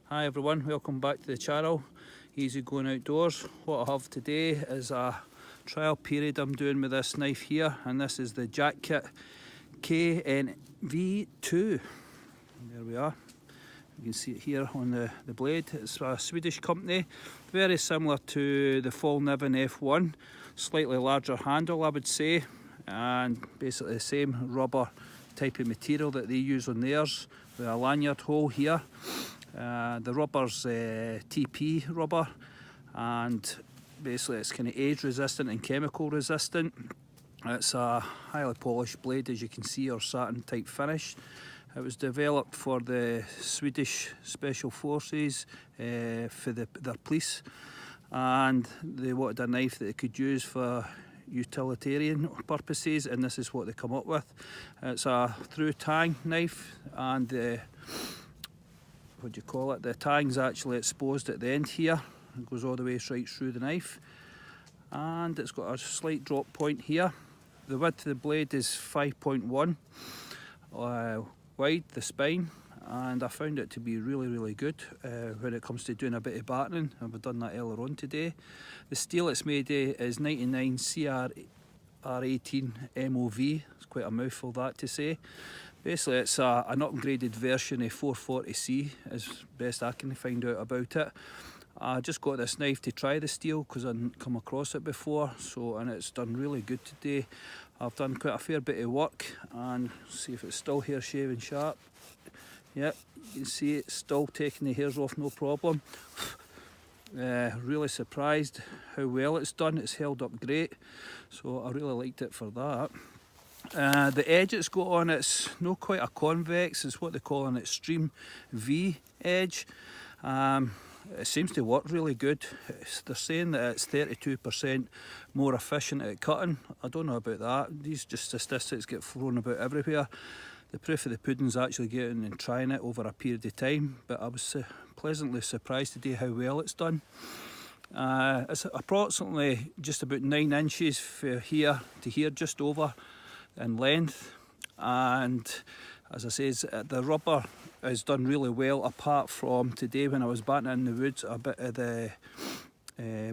Hi everyone, welcome back to the channel, Easy Going Outdoors. What I have today is a trial period I'm doing with this knife here, and this is the Jaktkit kn2. There we are. You can see it here on the blade. It's a Swedish company, very similar to the Niven F1, slightly larger handle I would say, and basically the same rubber type of material that they use on theirs, with a lanyard hole here. The rubber's TP rubber, and basically it's kind of age resistant and chemical resistant. It's a highly polished blade, as you can see, or satin type finish. It was developed for the Swedish Special Forces for their police, and they wanted a knife that they could use for utilitarian purposes, and this is what they come up with. It's a through tang knife, and what do you call it? The tang's actually exposed at the end here. It goes all the way right through the knife, and it's got a slight drop point here. The width of the blade is 5.1 wide, the spine, and I found it to be really good when it comes to doing a bit of battening, and we've done that earlier on today. The steel it's made of is 99 CR18 MOV. It's quite a mouthful that to say. Basically it's an upgraded version of 440C, as best I can find out about it. I just got this knife to try the steel because I hadn't come across it before, and it's done really good today. I've done quite a fair bit of work, and see if it's still hair shaving sharp. Yep, you can see it's still taking the hairs off no problem. Really surprised how well it's done. It's held up great, so I really liked it for that. The edge it's got on it's not quite a convex, it's what they call an extreme V edge. It seems to work really good. They're saying that it's 32% more efficient at cutting. I don't know about that. These just statistics get thrown about everywhere. The proof of the pudding's actually getting and trying it over a period of time, but I was pleasantly surprised today how well it's done. It's approximately just about 9 inches from here to here, just over in length, and as I says, the rubber is done really well, apart from today when I was batting in the woods. A bit of the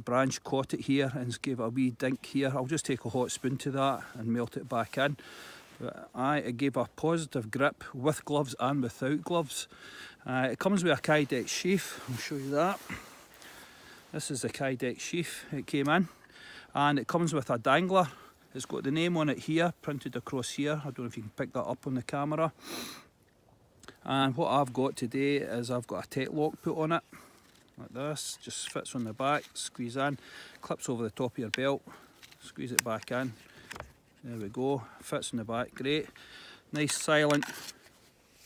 branch caught it here and gave it a wee dink here. I'll just take a hot spoon to that and melt it back in. But it gave a positive grip with gloves and without gloves. It comes with a kydex sheath. I'll show you that. This is the kydex sheath it came in, and it comes with a dangler. It's got the name on it here, printed across here. I don't know if you can pick that up on the camera. And what I've got today is I've got a tech lock put on it, like this. Just fits on the back, squeeze in, clips over the top of your belt, squeeze it back in. There we go, fits in the back, great. Nice silent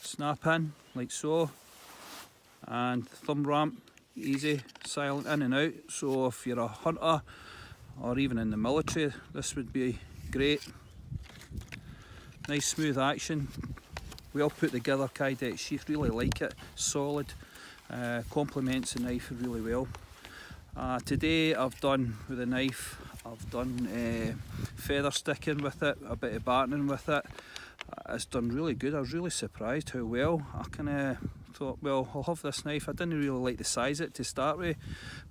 snap in, like so. And thumb ramp, easy, silent in and out. So if you're a hunter, or even in the military, this would be great. Nice smooth action, well put together kydex sheath, really like it, solid, complements the knife really well. Today I've done with the knife, I've done feather sticking with it, a bit of battening with it. It's done really good. I was really surprised how well. I kind of thought, well, I'll have this knife. I didn't really like the size of it to start with,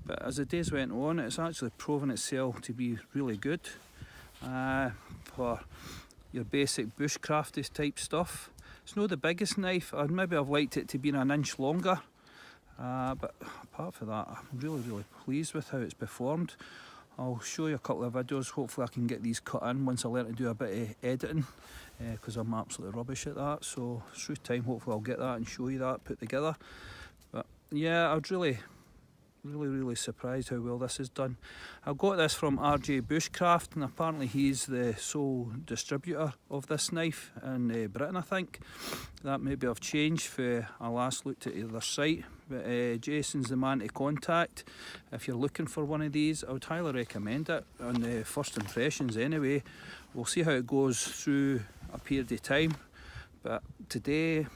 but as the days went on, it's actually proven itself to be really good for your basic bushcraft type stuff. It's not the biggest knife. Maybe I've liked it to be an inch longer, but apart from that, I'm really pleased with how it's performed. I'll show you a couple of videos. Hopefully I can get these cut in once I learn to do a bit of editing, because I'm absolutely rubbish at that. So through time, hopefully I'll get that and show you that put together. But yeah, I was really surprised how well this is done. I got this from Bushcraft, and apparently he's the sole distributor of this knife in Britain, I think. That maybe I've changed for I last looked at their site, but Jason's the man to contact if you're looking for one of these. I would highly recommend it on the first impressions anyway. We'll see how it goes through a period of time, but today,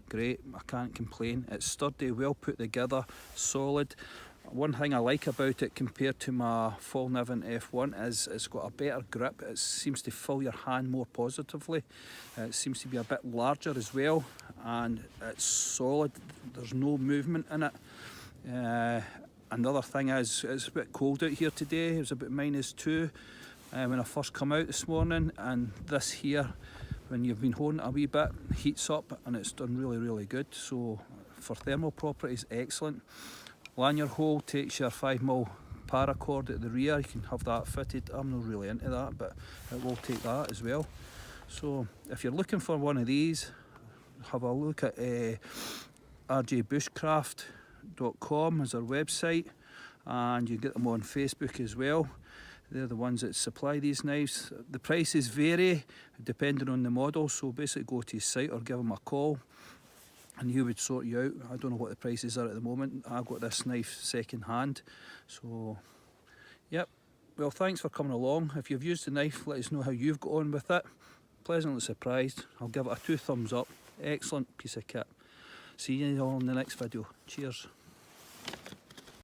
great, I can't complain. It's sturdy, well put together, solid. One thing I like about it compared to my full Niven F1 is it's got a better grip. It seems to fill your hand more positively. It seems to be a bit larger as well, and it's solid. There's no movement in it. Another thing is it's a bit cold out here today. It was about -2 when I first come out this morning, and this here, when you've been holding it a wee bit, heats up and it's done really good. So for thermal properties, excellent. Lanyard hole takes your 5mm paracord at the rear. You can have that fitted. I'm not really into that, but it will take that as well. So if you're looking for one of these, have a look at rjbushcraft.com as our website, and you get them on Facebook as well. They're the ones that supply these knives. The prices vary depending on the model, so basically go to his site or give him a call and he would sort you out. I don't know what the prices are at the moment. I got this knife second hand, so yep. Well, thanks for coming along. If you've used the knife, let us know how you've got on with it. Pleasantly surprised. I'll give it a 2 thumbs up. Excellent piece of kit. See you all in the next video. Cheers.